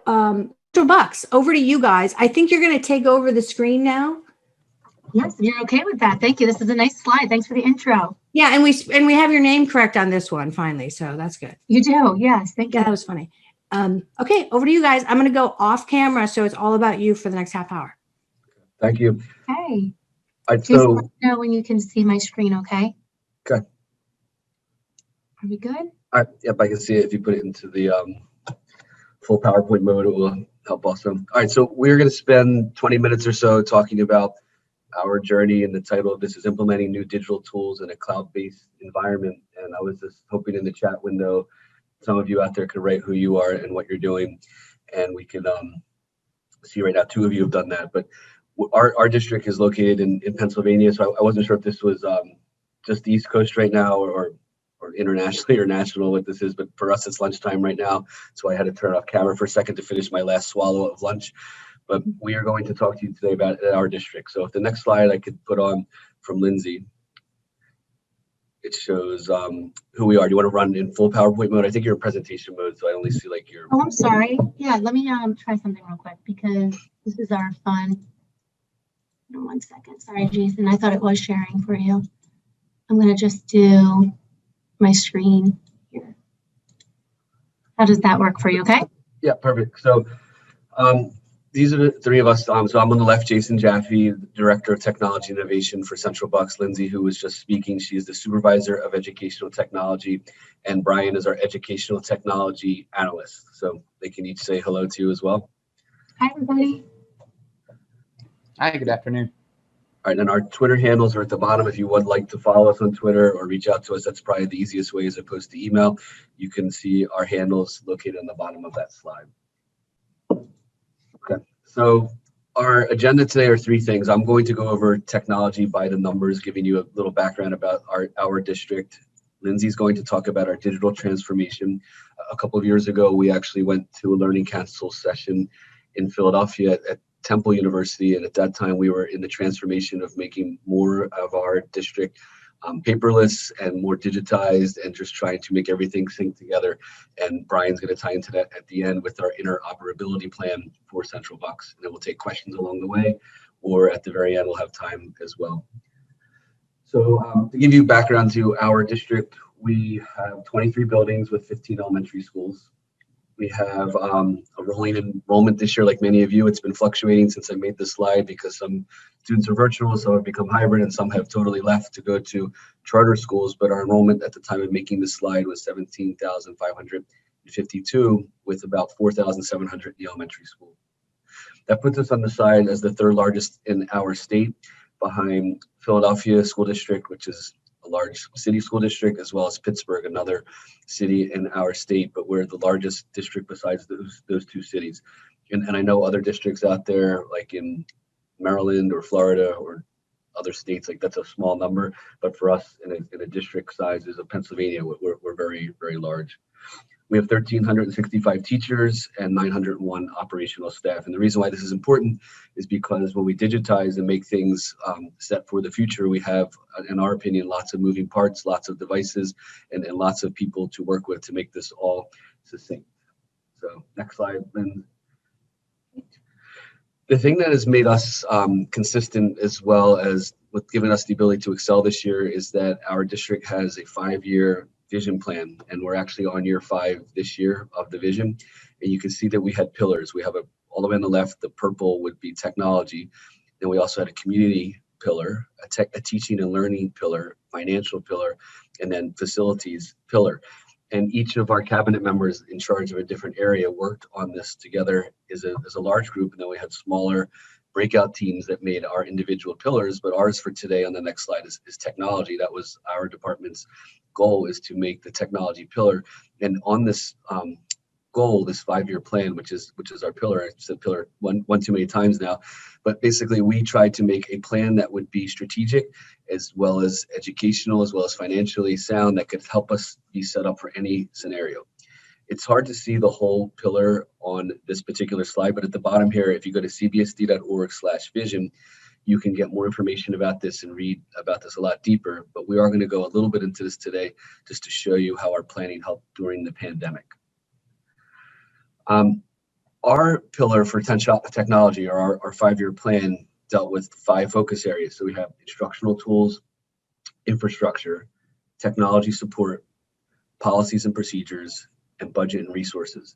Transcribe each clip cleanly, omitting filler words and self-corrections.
Bucks, over to you guys. I think you're going to take over the screen now. Yes, you're okay with that. Thank you. This is a nice slide. Thanks for the intro. Yeah, and we have your name correct on this one finally, so that's good. You do, yes. Thank you. Yeah, that was funny. Okay, over to you guys. I'm going to go off camera, so it's all about you for the next half hour. Thank you. Okay. Just let me know when you can see my screen, okay? Okay. Are we good? All right. Yep, I can see it. If you put it into the full PowerPoint mode, it will help also. All right, so we're going to spend 20 minutes or so talking about our journey, and the title of this is Implementing New Digital Tools in a Cloud-Based Environment. And I was just hoping in the chat window, some of you out there could write who you are and what you're doing, and we can see right now 2 of you have done that. But our district is located in Pennsylvania, so I wasn't sure if this was just the East Coast right now or internationally or national what this is, but for us it's lunchtime right now, so I had to turn off camera for a second to finish my last swallow of lunch. But we are going to talk to you today about our district. So if the next slide I could put on from Lindsay, it shows who we are. Do you want to run in full PowerPoint mode? I think you're in presentation mode, so I only see like your. Oh, I'm sorry. Yeah, let me try something real quick because this is our fun. 1 second. Sorry, Jason. I thought it was sharing for you. I'm going to just do my screen here. How does that work for you? Okay. Yeah, perfect. So these are the 3 of us. So I'm on the left, Jason Jaffe, Director of Technology Innovation for Central Bucks. Lindsay, who was just speaking, she's the Supervisor of Educational Technology, and Brian is our Educational Technology Analyst. So they can each say hello to you as well. Hi, everybody. Hi, good afternoon. All right, and our Twitter handles are at the bottom. If you would like to follow us on Twitter or reach out to us, that's probably the easiest way as opposed to email. You can see our handles located on the bottom of that slide. Okay, so our agenda today are 3 things. I'm going to go over technology by the numbers, giving you a little background about our district. Lindsay's going to talk about our digital transformation. A couple of years ago, we actually went to a Learning Council session in Philadelphia at Temple University, and at that time we were in the transformation of making more of our district paperless and more digitized, and just trying to make everything sync together. And Brian's going to tie into that at the end with our interoperability plan for Central Bucks, and then we'll take questions along the way, or at the very end we'll have time as well. So to give you background to our district, we have 23 buildings with 15 elementary schools. We have a rolling enrollment this year, like many of you. It's been fluctuating since I made this slide because some students are virtual, some have become hybrid, and some have totally left to go to charter schools. But our enrollment at the time of making this slide was 17,552, with about 4,700 in the elementary school. That puts us on the side as the 3rd largest in our state, behind Philadelphia School District, which is a large city school district, as well as Pittsburgh, another city in our state, but we're the largest district besides those 2 cities. And I know other districts out there, like in Maryland or Florida or other states, like that's a small number, but for us in a district size as of Pennsylvania, we're very, very large. We have 1,365 teachers and 901 operational staff. And the reason why this is important is because when we digitize and make things set for the future, we have, in our opinion, lots of moving parts, lots of devices, and lots of people to work with to make this all succinct. So next slide, Lynn. The thing that has made us consistent, as well as with giving us the ability to excel this year, is that our district has a 5-year vision plan, and we're actually on year 5 this year of the vision. And you can see that we had pillars. We have all the way on the left, the purple would be technology. Then we also had a community pillar, a teaching and learning pillar, financial pillar, and then facilities pillar. And each of our cabinet members in charge of a different area worked on this together as a large group, and then we had smaller breakout teams that made our individual pillars. But ours for today on the next slide is technology. That was our department's goal, is to make the technology pillar. And on this goal, this 5-year plan, which is our pillar, I said pillar one too many times now, but basically we tried to make a plan that would be strategic, as well as educational, as well as financially sound, that could help us be set up for any scenario. It's hard to see the whole pillar on this particular slide, but at the bottom here, if you go to cbsd.org/vision, you can get more information about this and read about this a lot deeper. But we are going to go a little bit into this today just to show you how our planning helped during the pandemic. our pillar for technology, or our 5-year plan, dealt with 5 focus areas. So we have instructional tools, infrastructure, technology support, policies and procedures, and budget and resources.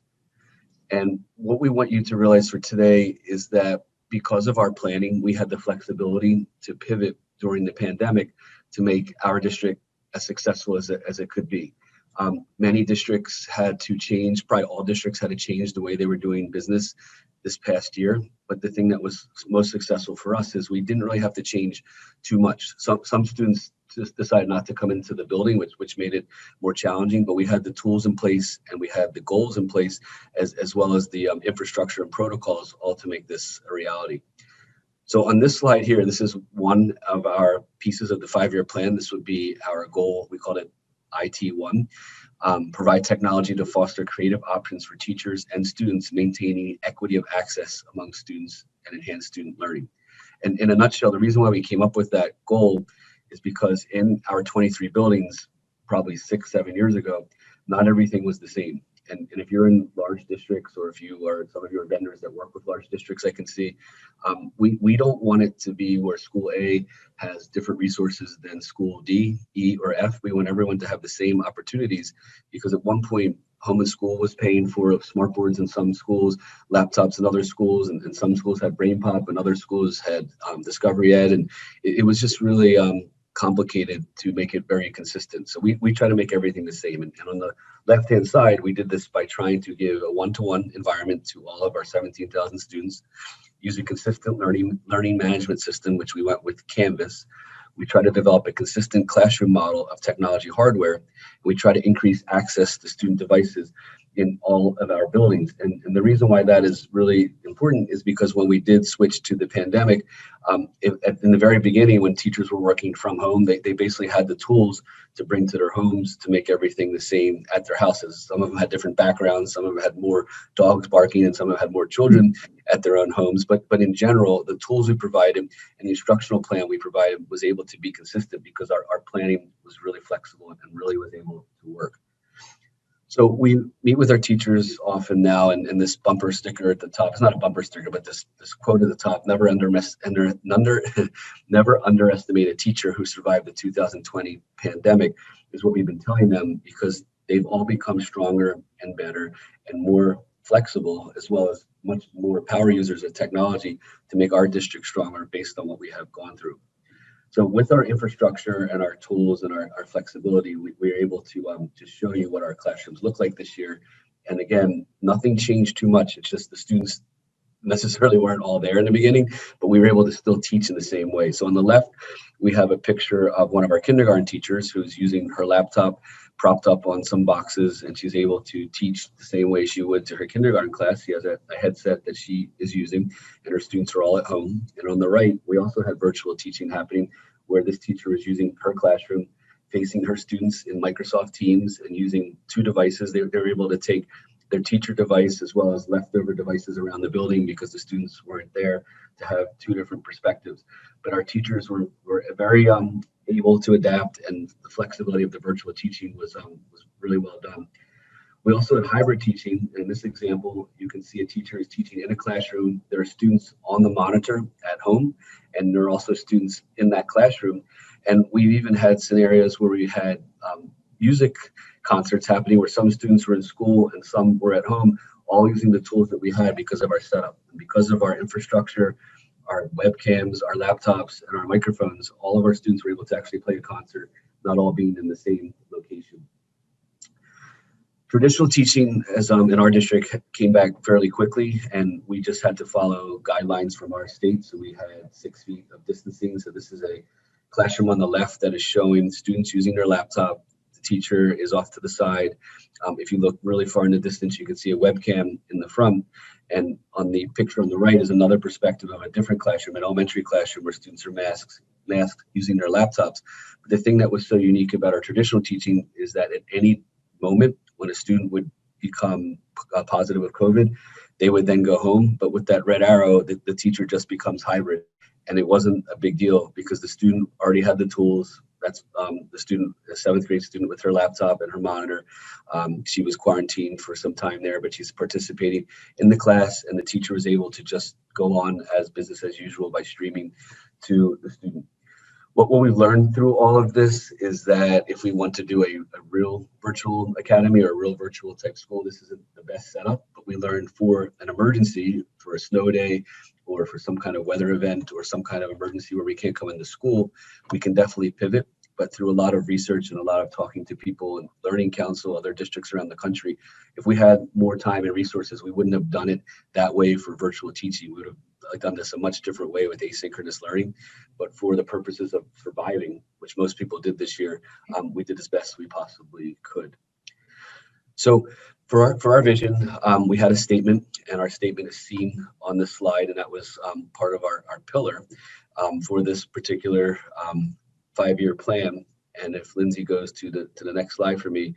And what we want you to realize for today is that because of our planning, we had the flexibility to pivot during the pandemic to make our district as successful as it could be. Many districts had to change, probably all districts had to change the way they were doing business this past year. But the thing that was most successful for us is we didn't really have to change too much. Some students just decided not to come into the building, which made it more challenging, but we had the tools in place and we had the goals in place, as well as the infrastructure and protocols, all to make this a reality. So on this slide here, this is one of our pieces of the 5-year plan. This would be our goal. We called it IT1, provide technology to foster creative options for teachers and students, maintaining equity of access among students and enhance student learning. And in a nutshell, the reason why we came up with that goal is because in our 23 buildings, probably 6-7 years ago, not everything was the same. And if you're in large districts, or if you are some of your vendors that work with large districts, I can see we don't want it to be where school A has different resources than school D, E, or F. We want everyone to have the same opportunities, because at one point, home and school was paying for smart boards in some schools, laptops in other schools, and some schools had Brain Pop and other schools had Discovery Ed. And it was just really complicated to make it very consistent. So we try to make everything the same. And on the left-hand side, we did this by trying to give a one-to-one environment to all of our 17,000 students, using consistent learning management system, which we went with Canvas. We try to develop a consistent classroom model of technology hardware. We try to increase access to student devices in all of our buildings. And the reason why that is really important is because when we did switch to the pandemic, in the very beginning, when teachers were working from home, they basically had the tools to bring to their homes to make everything the same at their houses. Some of them had different backgrounds, some of them had more dogs barking, and some of them had more children at their own homes. But in general, the tools we provided and the instructional plan we provided was able to be consistent, because our planning was really flexible and really was able to work. So we meet with our teachers often now, and this bumper sticker at the top, it's not a bumper sticker, but this quote at the top, never underestimate a teacher who survived the 2020 pandemic, is what we've been telling them, because they've all become stronger and better and more flexible, as well as much more power users of technology to make our district stronger based on what we have gone through. So with our infrastructure and our tools and our flexibility, we're able to just show you what our classrooms look like this year. And again, nothing changed too much. It's just the students necessarily weren't all there in the beginning, but we were able to still teach in the same way. So on the left, we have a picture of one of our kindergarten teachers who's using her laptop propped up on some boxes, and she's able to teach the same way she would to her kindergarten class. She has a headset that she is using, and her students are all at home. And on the right, we also had virtual teaching happening, where this teacher is using her classroom, facing her students in Microsoft Teams, and using 2 devices. They're able to take their teacher device as well as leftover devices around the building, because the students weren't there, to have 2 different perspectives. But our teachers were very able to adapt, and the flexibility of the virtual teaching was really well done. We also had hybrid teaching. In this example, you can see a teacher is teaching in a classroom. There are students on the monitor at home, and there are also students in that classroom. And we've even had scenarios where we had music concerts happening, where some students were in school and some were at home, all using the tools that we had because of our setup and because of our infrastructure, our webcams, our laptops, and our microphones. All of our students were able to actually play a concert, not all being in the same location. Traditional teaching, as in our district, came back fairly quickly, and we just had to follow guidelines from our state. So we had 6 feet of distancing. So this is a classroom on the left that is showing students using their laptop. The teacher is off to the side. If you look really far in the distance, you can see a webcam in the front. And on the picture on the right is another perspective of a different classroom, an elementary classroom, where students are masked using their laptops. But the thing that was so unique about our traditional teaching is that at any moment when a student would become positive with COVID, they would then go home. But with that red arrow, the teacher just becomes hybrid. And it wasn't a big deal, because the student already had the tools, That's the seventh grade student with her laptop and her monitor. She was quarantined for some time there, but she's participating in the class, and the teacher was able to just go on as business as usual by streaming to the student. What we've learned through all of this is that if we want to do a real virtual academy or a real virtual tech school, this isn't the best setup. But we learned for an emergency, for a snow day, or for some kind of weather event or some kind of emergency where we can't come into school, we can definitely pivot. But through a lot of research and a lot of talking to people and Learning Council, other districts around the country, if we had more time and resources, we wouldn't have done it that way for virtual teaching. We would have done this a much different way with asynchronous learning. But for the purposes of surviving, which most people did this year, we did as best we possibly could. So for our vision, we had a statement, and our statement is seen on this slide, and that was part of our pillar for this particular 5-year plan. And if Lindsay goes to the next slide for me,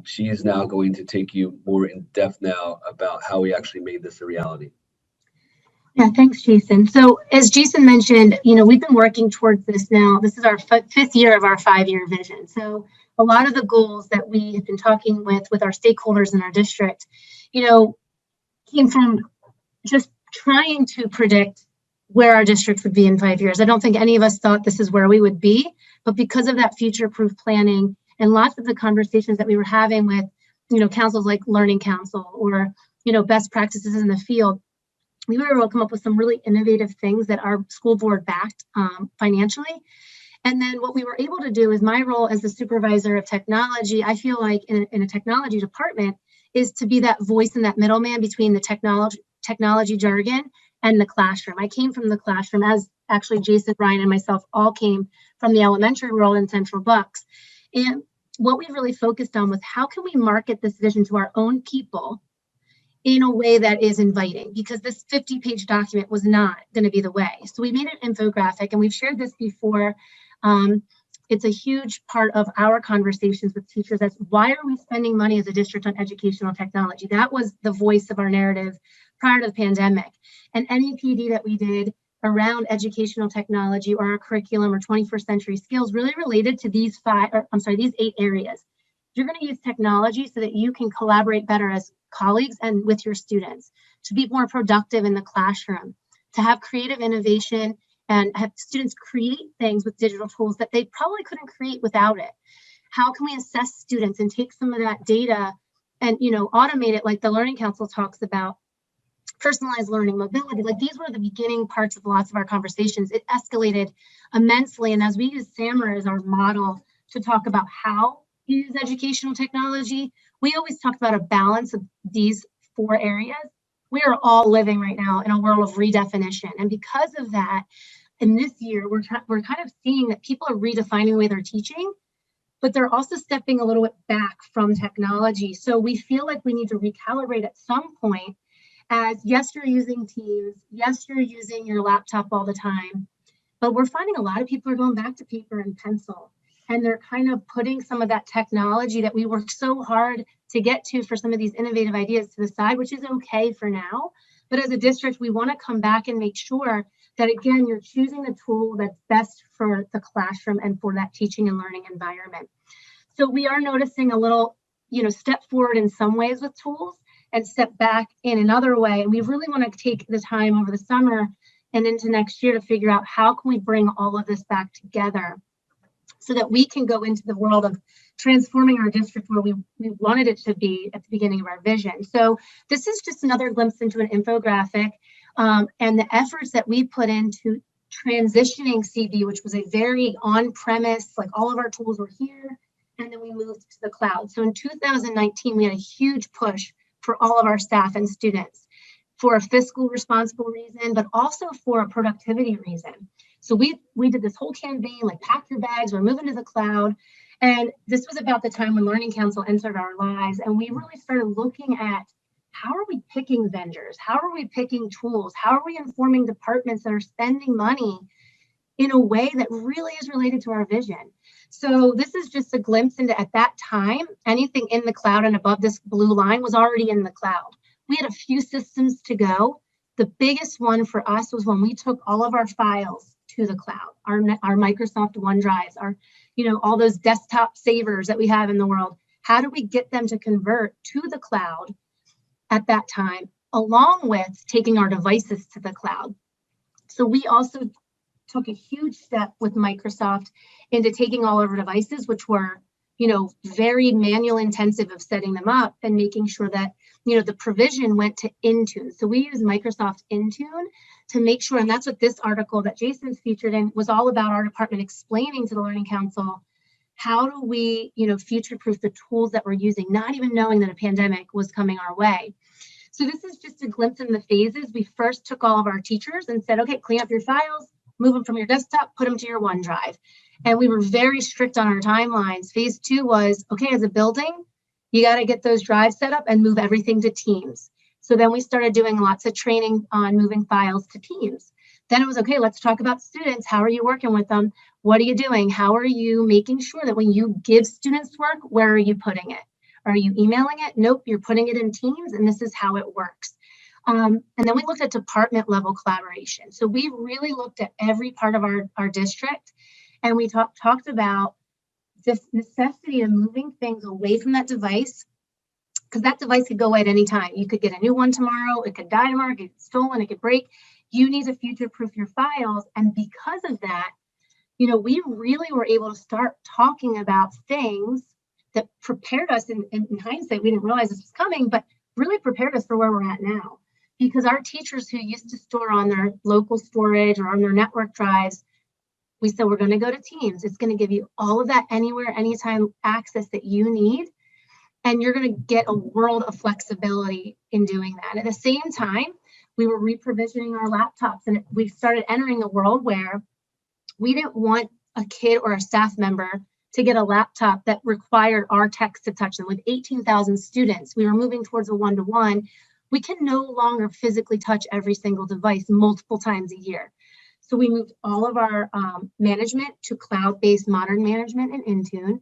she is now going to take you more in depth now about how we actually made this a reality. Yeah, thanks, Jason. So as Jason mentioned, we've been working towards this now. This is our fifth year of our 5-year vision. So a lot of the goals that we have been talking with our stakeholders in our district, came from just trying to predict where our district would be in 5 years. I don't think any of us thought this is where we would be, but because of that future-proof planning and lots of the conversations that we were having with, councils like Learning Council or, best practices in the field, we were able to come up with some really innovative things that our school board backed financially. And then what we were able to do is my role as the supervisor of technology, I feel like in a technology department, is to be that voice and that middleman between the technology jargon and the classroom. I came from the classroom, as actually Jason, Ryan, and myself all came from the elementary world in Central Bucks. And what we really focused on was how can we market this vision to our own people in a way that is inviting, because this 50-page document was not going to be the way. So we made an infographic, and we've shared this before. It's a huge part of our conversations with teachers. That's why are we spending money as a district on educational technology? That was the voice of our narrative prior to the pandemic. And any PD that we did around educational technology or our curriculum or 21st century skills really related to these 8 areas. You're going to use technology so that you can collaborate better as colleagues and with your students, to be more productive in the classroom, to have creative innovation and have students create things with digital tools that they probably couldn't create without it. How can we assess students and take some of that data and automate it, like the Learning Council talks about, personalized learning, mobility. Like these were the beginning parts of lots of our conversations. It escalated immensely. And as we use SAMR as our model to talk about how to use educational technology, we always talk about a balance of these 4 areas. We are all living right now in a world of redefinition. And because of that, in this year, we're kind of seeing that people are redefining the way they're teaching, but they're also stepping a little bit back from technology. So we feel like we need to recalibrate at some point as, yes, you're using Teams, yes, you're using your laptop all the time, but we're finding a lot of people are going back to paper and pencil, and they're kind of putting some of that technology that we worked so hard to get to for some of these innovative ideas to the side, which is okay for now. But as a district, we want to come back and make sure that, again, you're choosing the tool that's best for the classroom and for that teaching and learning environment. So we are noticing a little, step forward in some ways with tools and step back in another way. And we really want to take the time over the summer and into next year to figure out how can we bring all of this back together so that we can go into the world of transforming our district where we wanted it to be at the beginning of our vision. So this is just another glimpse into an infographic and the efforts that we put into transitioning CB, which was a very on-premise, like all of our tools were here, and then we moved to the cloud. So in 2019, we had a huge push for all of our staff and students for a fiscal responsible reason, but also for a productivity reason. So we did this whole campaign, like pack your bags, we're moving to the cloud. And this was about the time when Learning Council entered our lives. And we really started looking at how are we picking vendors? How are we picking tools? How are we informing departments that are spending money in a way that really is related to our vision? So this is just a glimpse into, at that time, anything in the cloud and above this blue line was already in the cloud. We had a few systems to go. The biggest one for us was when we took all of our files to the cloud, our Microsoft OneDrives, our, all those desktop savers that we have in the world. How do we get them to convert to the cloud at that time, along with taking our devices to the cloud? So we also took a huge step with Microsoft into taking all of our devices, which were, very manual intensive of setting them up and making sure that, the provision went to Intune. So we use Microsoft Intune to make sure, and that's what this article that Jason's featured in was all about, our department explaining to the Learning Council, how do we, future-proof the tools that we're using, not even knowing that a pandemic was coming our way. So this is just a glimpse in the phases. We first took all of our teachers and said, okay, clean up your files, move them from your desktop, put them to your OneDrive. And we were very strict on our timelines. Phase 2 was, okay, as a building, you got to get those drives set up and move everything to Teams. So then we started doing lots of training on moving files to Teams. Then it was, okay, let's talk about students. How are you working with them? What are you doing? How are you making sure that when you give students work, where are you putting it? Are you emailing it? Nope, you're putting it in Teams, and this is how it works. And then we looked at department level collaboration. So we really looked at every part of our district, and we talked about this necessity of moving things away from that device, because that device could go away at any time. You could get a new one tomorrow, it could die tomorrow, it could get stolen, it could break. You need to future-proof your files. And because of that, we really were able to start talking about things that prepared us in hindsight. We didn't realize this was coming, but really prepared us for where we're at now. Because our teachers who used to store on their local storage or on their network drives, we said, we're going to go to Teams. It's going to give you all of that anywhere, anytime access that you need. And you're going to get a world of flexibility in doing that. At the same time, we were reprovisioning our laptops, and we started entering a world where we didn't want a kid or a staff member to get a laptop that required our techs to touch them. With 18,000 students, we were moving towards a one-to-one. We can no longer physically touch every single device multiple times a year. So we moved all of our management to cloud-based modern management in Intune.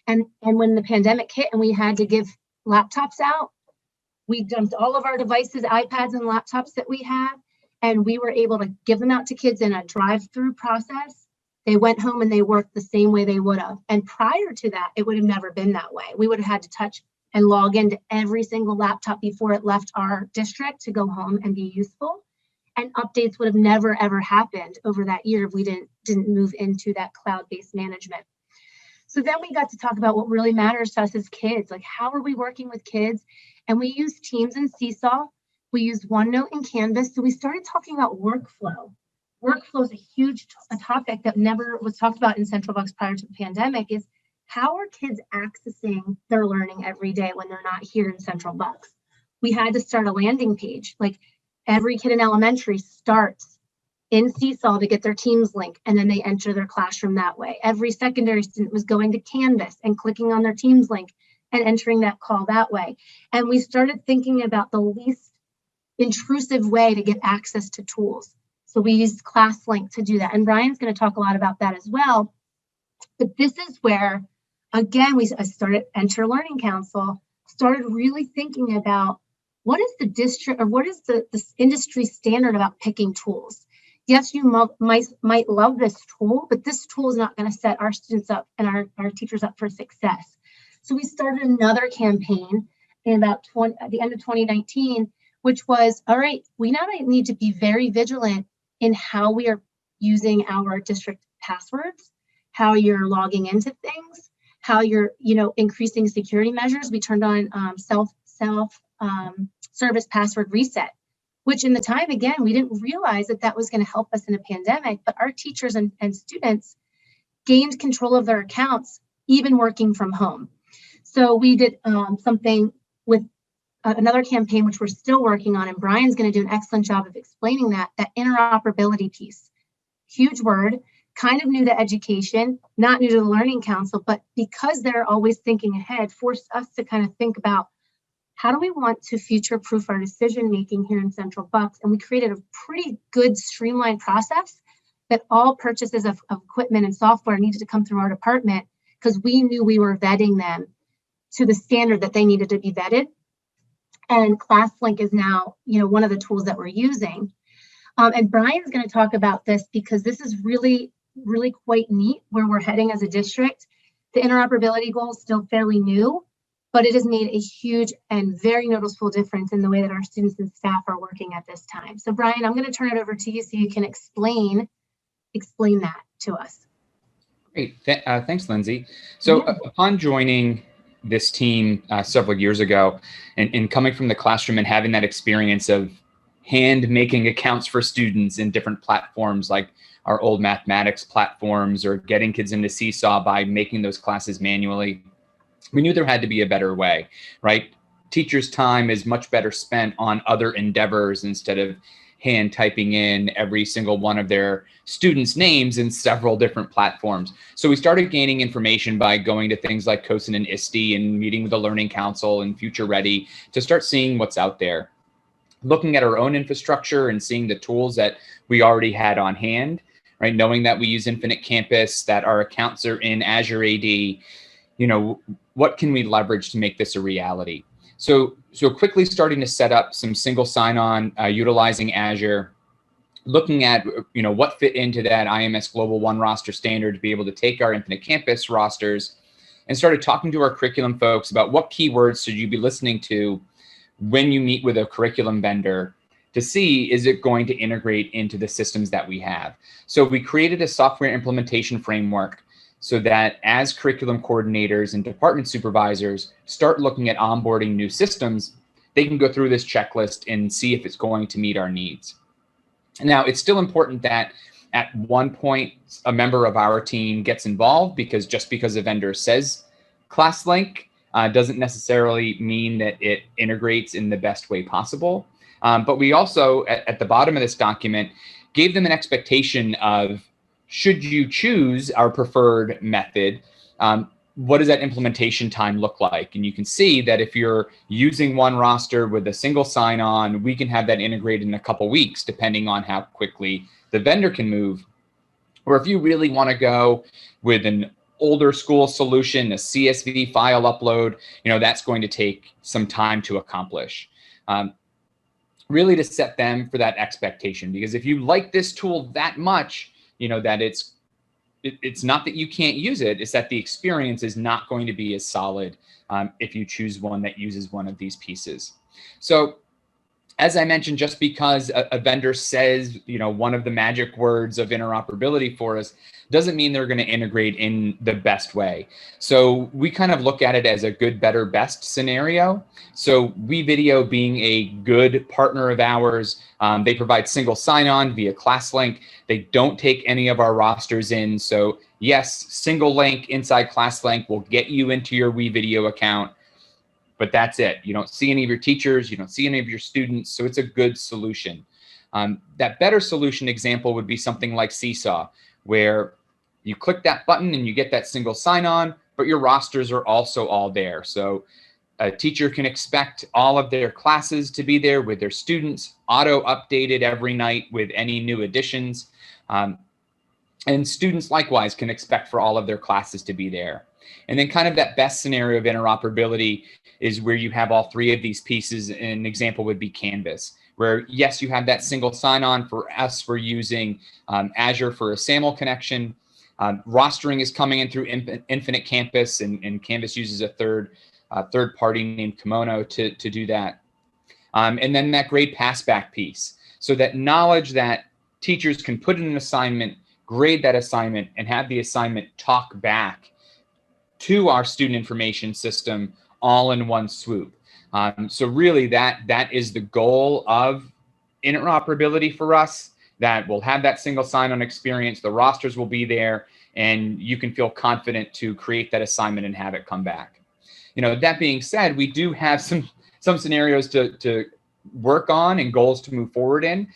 And when the pandemic hit and we had to give laptops out, we dumped all of our devices, iPads and laptops that we had, and we were able to give them out to kids in a drive-through process. They went home and they worked the same way they would have. And prior to that, it would have never been that way. We would have had to touch and log into every single laptop before it left our district to go home and be useful. And updates would have never, ever happened over that year if we didn't move into that cloud-based management. So then we got to talk about what really matters to us as kids, like how are we working with kids? And we used Teams and Seesaw. We used OneNote and Canvas. So we started talking about workflow. Workflow is a huge topic that never was talked about in Central Bucks prior to the pandemic. Is how are kids accessing their learning every day when they're not here in Central Bucks? We had to start a landing page. Like every kid in elementary starts in Seesaw to get their Teams link, and then they enter their classroom that way. Every secondary student was going to Canvas and clicking on their Teams link and entering that call that way. And we started thinking about the least intrusive way to get access to tools. So we used ClassLink to do that. And Brian's going to talk a lot about that as well. But this is where, again, I started Enter Learning Council, started really thinking about what is the district or what is the industry standard about picking tools. Yes, you might love this tool, but this tool is not going to set our students up and our teachers up for success. So we started another campaign in at the end of 2019, which was, all right, we now need to be very vigilant in how we are using our district passwords, how you're logging into things, how you're, increasing security measures. We turned on self-service password reset, which in the time, again, we didn't realize that was going to help us in a pandemic, but our teachers and students gained control of their accounts, even working from home. So we did something with another campaign, which we're still working on, and Brian's going to do an excellent job of explaining that interoperability piece. Huge word, kind of new to education, not new to the Learning Council, but because they're always thinking ahead, forced us to kind of think about how do we want to future-proof our decision-making here in Central Bucks? And we created a pretty good streamlined process that all purchases of equipment and software needed to come through our department because we knew we were vetting them to the standard that they needed to be vetted. And ClassLink is now, one of the tools that we're using. And Brian's going to talk about this because this is really, really quite neat where we're heading as a district. The interoperability goal is still fairly new, but it has made a huge and very noticeable difference in the way that our students and staff are working at this time. So Brian, I'm going to turn it over to you so you can explain that to us. Great. Thanks, Lindsay. So upon joining this team several years ago and coming from the classroom and having that experience of hand making accounts for students in different platforms like our old mathematics platforms or getting kids into Seesaw by making those classes manually, we knew there had to be a better way, right? Teachers' time is much better spent on other endeavors instead of hand typing in every single one of their students' names in several different platforms. So we started gaining information by going to things like COSIN and ISTE and meeting with the Learning Council and Future Ready to start seeing what's out there. Looking at our own infrastructure and seeing the tools that we already had on hand, right? Knowing that we use Infinite Campus, that our accounts are in Azure AD, you know, what can we leverage to make this a reality? So quickly starting to set up some single sign-on utilizing Azure, looking at, you know, what fit into that IMS Global One roster standard to be able to take our Infinite Campus rosters, and started talking to our curriculum folks about what keywords should you be listening to when you meet with a curriculum vendor to see, is it going to integrate into the systems that we have? So we created a software implementation framework so that as curriculum coordinators and department supervisors start looking at onboarding new systems, they can go through this checklist and see if it's going to meet our needs. Now, it's still important that at one point, a member of our team gets involved, because just because a vendor says ClassLink doesn't necessarily mean that it integrates in the best way possible. But we also, at the bottom of this document, gave them an expectation of, should you choose our preferred method, what does that implementation time look like? And you can see that if you're using one roster with a single sign-on, we can have that integrated in a couple weeks, depending on how quickly the vendor can move. Or if you really want to go with an older school solution, a CSV file upload, you know, that's going to take some time to accomplish. Really to set them for that expectation, because if you like this tool that much, you know, that it's not that you can't use it, it's that the experience is not going to be as solid if you choose one that uses one of these pieces. So as I mentioned, just because a vendor says, you know, one of the magic words of interoperability for us doesn't mean they're going to integrate in the best way. So we kind of look at it as a good, better, best scenario. So WeVideo being a good partner of ours, they provide single sign-on via ClassLink. They don't take any of our rosters in. So yes, single link inside ClassLink will get you into your WeVideo account, but that's it. You don't see any of your teachers, you don't see any of your students, so it's a good solution. That better solution example would be something like Seesaw, where you click that button and you get that single sign-on, but your rosters are also all there. So a teacher can expect all of their classes to be there with their students, auto-updated every night with any new additions. And students likewise can expect for all of their classes to be there. And then kind of that best scenario of interoperability is where you have all three of these pieces. An example would be Canvas, where yes, you have that single sign-on. For us, we're using Azure for a SAML connection. Rostering is coming in through Infinite Campus, and Canvas uses a third party named Kimono to do that. And then that grade passback piece, so that knowledge that teachers can put in an assignment, grade that assignment, and have the assignment talk back to our student information system all in one swoop. So really that is the goal of interoperability for us, that we'll have that single sign-on experience, the rosters will be there, and you can feel confident to create that assignment and have it come back. You know, that being said, we do have some scenarios to work on and goals to move forward in,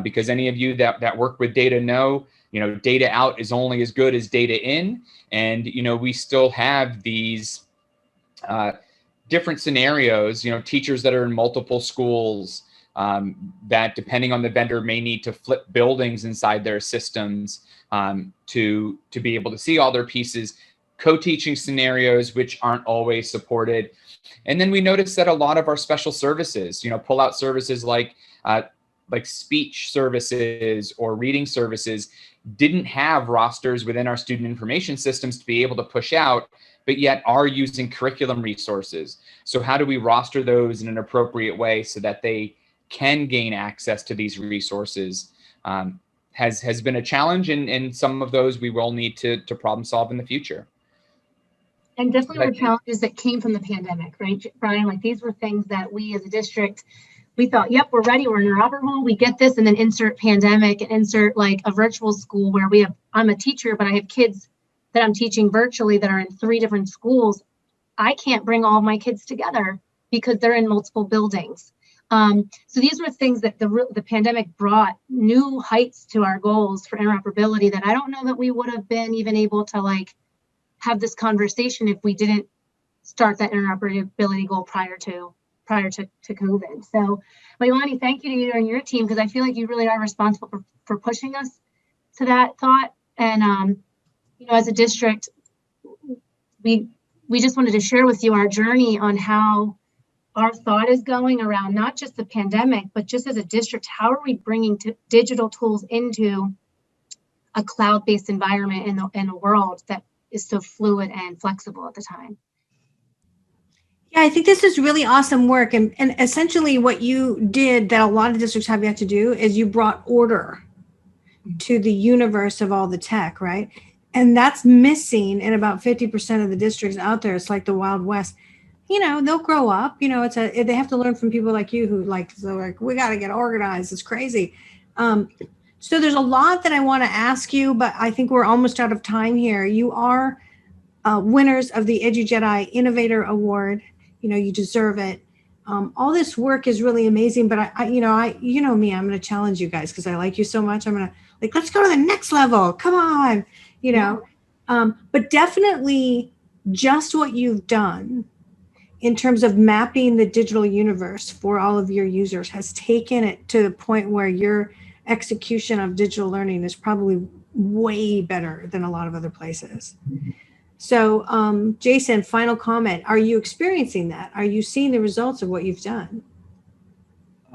because any of you that work with data know, you know, data out is only as good as data in. And, you know, we still have these different scenarios, you know, teachers that are in multiple schools, that depending on the vendor may need to flip buildings inside their systems to be able to see all their pieces, co-teaching scenarios which aren't always supported. And then we noticed that a lot of our special services, you know, pull-out services like like speech services or reading services didn't have rosters within our student information systems to be able to push out, but yet are using curriculum resources. So how do we roster those in an appropriate way so that they can gain access to these resources? Has been a challenge, and some of those we will need to problem solve in the future. And definitely were challenges that came from the pandemic, right, Brian? Like these were things that we as a district, we thought, yep, we're ready, we're interoperable, we get this, and then insert pandemic and insert like a virtual school where I'm a teacher, but I have kids that I'm teaching virtually that are in 3 different schools. I can't bring all of my kids together because they're in multiple buildings. So these were things that the pandemic brought new heights to our goals for interoperability that I don't know that we would have been even able to like have this conversation if we didn't start that interoperability goal prior to COVID. So, Leilani, thank you to you and your team, because I feel like you really are responsible for pushing us to that thought. And as a district, we just wanted to share with you our journey on how our thought is going around not just the pandemic, but just as a district, how are we bringing digital tools into a cloud-based environment in a world that is so fluid and flexible at the time. Yeah, I think this is really awesome work. And essentially what you did that a lot of districts have yet to do is you brought order to the universe of all the tech, right? And that's missing in about 50% of the districts out there. It's like the Wild West. They'll grow up, they have to learn from people like you who we got to get organized. It's crazy. So there's a lot that I want to ask you, but I think we're almost out of time here. You are winners of the EduJedi Innovator Award. You deserve it. All this work is really amazing, but I me, I'm going to challenge you guys because I like you so much. I'm going to let's go to the next level. Come on, but definitely just what you've done in terms of mapping the digital universe for all of your users has taken it to the point where your execution of digital learning is probably way better than a lot of other places. So, Jason, final comment. Are you experiencing that? Are you seeing the results of what you've done?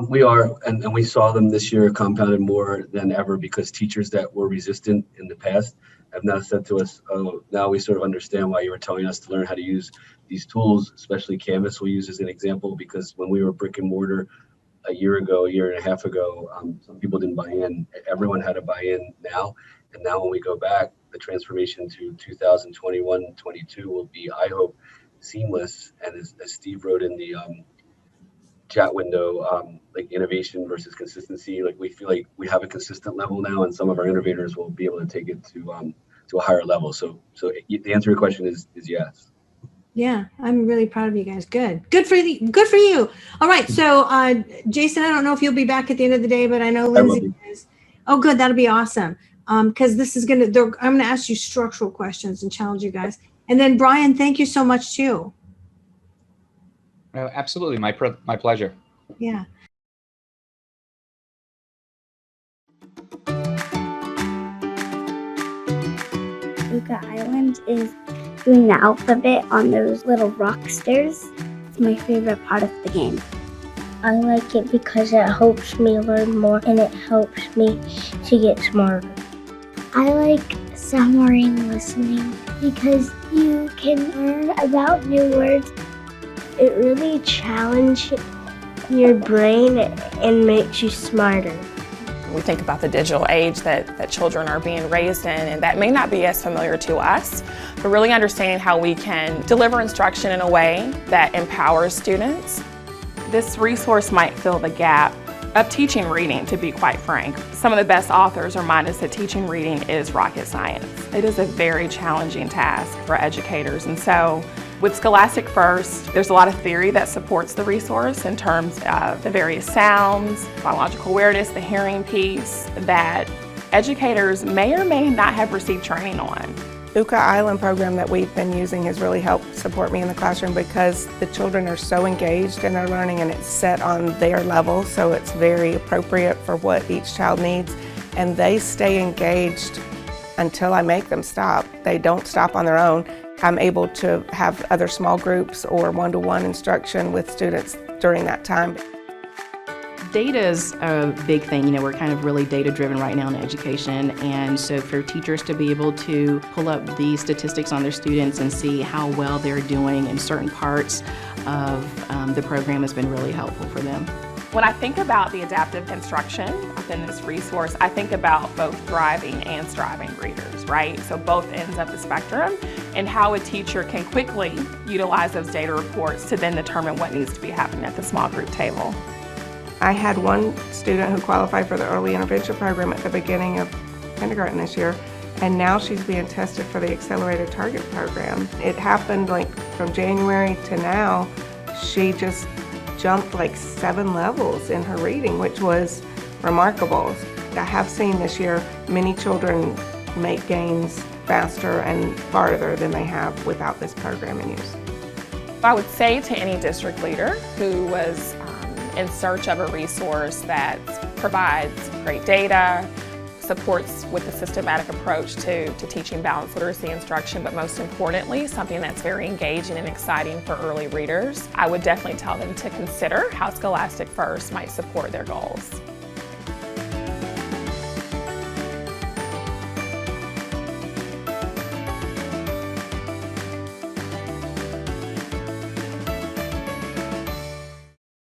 We are, and we saw them this year compounded more than ever because teachers that were resistant in the past have now said to us, oh, now we sort of understand why you were telling us to learn how to use these tools, especially Canvas we'll use as an example, because when we were brick and mortar a year and a half ago, some people didn't buy in. Everyone had to buy in now. And now when we go back, the transformation to 2021-22 will be, I hope, seamless. And as Steve wrote in the chat window, like innovation versus consistency, like we feel like we have a consistent level now, and some of our innovators will be able to take it to a higher level. So the answer to your question is yes. Yeah, I'm really proud of you guys. Good for you. All right. So Jason, I don't know if you'll be back at the end of the day, but I know Lindsay is. Oh, good. That'll be awesome. Because this is I'm going to ask you structural questions and challenge you guys. And then Brian, thank you so much too. Absolutely. My pleasure. Yeah. Luca Island is doing the alphabet on those little rock stairs. It's my favorite part of the game. I like it because it helps me learn more and it helps me to get smarter. I like submarine listening because you can learn about new words. It really challenges your brain and makes you smarter. We think about the digital age that children are being raised in, and that may not be as familiar to us, but really understanding how we can deliver instruction in a way that empowers students. This resource might fill the gap of teaching reading, to be quite frank. Some of the best authors remind us that teaching reading is rocket science. It is a very challenging task for educators, and so with Scholastic First, there's a lot of theory that supports the resource in terms of the various sounds, biological awareness, the hearing piece that educators may or may not have received training on. Luca Island program that we've been using has really helped support me in the classroom because the children are so engaged in their learning and it's set on their level, so it's very appropriate for what each child needs, and they stay engaged until I make them stop. They don't stop on their own. I'm able to have other small groups or one-to-one instruction with students during that time. Data is a big thing. We're kind of really data driven right now in education. And so for teachers to be able to pull up the statistics on their students and see how well they're doing in certain parts of the program has been really helpful for them. When I think about the adaptive instruction within this resource, I think about both thriving and striving readers, right? So both ends of the spectrum, and how a teacher can quickly utilize those data reports to then determine what needs to be happening at the small group table. I had one student who qualified for the early intervention program at the beginning of kindergarten this year, and now she's being tested for the accelerated target program. It happened like from January to now, she just jumped like 7 levels in her reading, which was remarkable. I have seen this year many children make gains faster and farther than they have without this program in use. I would say to any district leader who was in search of a resource that provides great data, supports with a systematic approach to teaching balanced literacy instruction, but most importantly, something that's very engaging and exciting for early readers, I would definitely tell them to consider how Scholastic First might support their goals.